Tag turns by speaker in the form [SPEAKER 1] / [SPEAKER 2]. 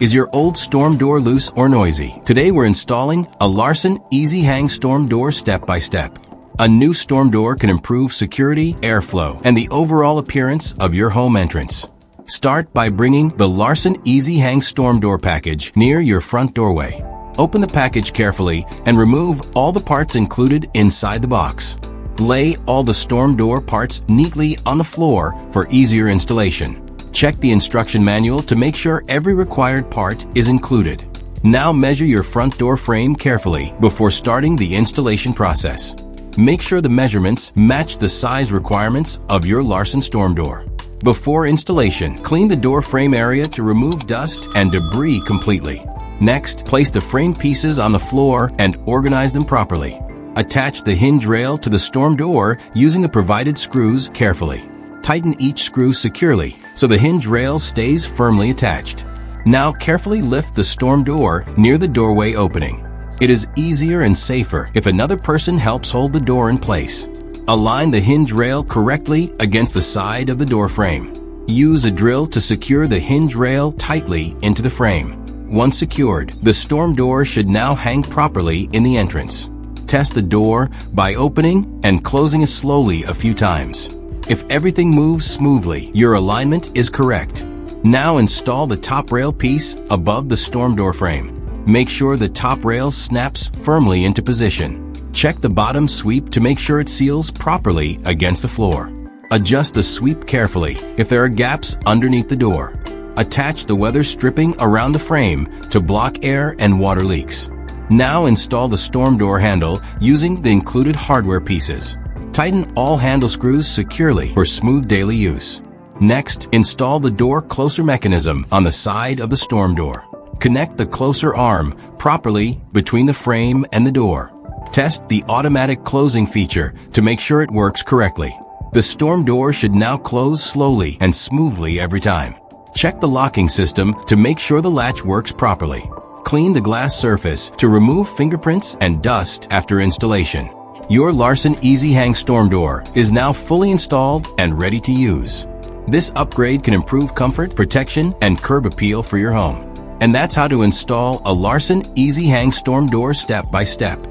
[SPEAKER 1] Is your old storm door loose or noisy? Today we're installing a Larson EasyHang storm door step by step. A new storm door can improve security, airflow, and the overall appearance of your home entrance. Start by bringing the Larson EasyHang storm door package near your front doorway. Open the package carefully and remove all the parts included inside the box. Lay all the storm door parts neatly on the floor for easier installation. Check the instruction manual to make sure every required part is included. Now measure your front door frame carefully before starting the installation process. Make sure the measurements match the size requirements of your Larson storm door. Before installation, clean the door frame area to remove dust and debris completely. Next, place the frame pieces on the floor and organize them properly. Attach the hinge rail to the storm door using the provided screws carefully. Tighten each screw securely so the hinge rail stays firmly attached. Now carefully lift the storm door near the doorway opening. It is easier and safer if another person helps hold the door in place. Align the hinge rail correctly against the side of the door frame. Use a drill to secure the hinge rail tightly into the frame. Once secured, the storm door should now hang properly in the entrance. Test the door by opening and closing it slowly a few times. If everything moves smoothly, your alignment is correct. Now install the top rail piece above the storm door frame. Make sure the top rail snaps firmly into position. Check the bottom sweep to make sure it seals properly against the floor. Adjust the sweep carefully if there are gaps underneath the door. Attach the weather stripping around the frame to block air and water leaks. Now install the storm door handle using the included hardware pieces. Tighten all handle screws securely for smooth daily use. Next, install the door closer mechanism on the side of the storm door. Connect the closer arm properly between the frame and the door. Test the automatic closing feature to make sure it works correctly. The storm door should now close slowly and smoothly every time. Check the locking system to make sure the latch works properly. Clean the glass surface to remove fingerprints and dust after installation. Your Larson EasyHang storm door is now fully installed and ready to use. This upgrade can improve comfort, protection, and curb appeal for your home. And that's how to install a Larson EasyHang storm door step by step.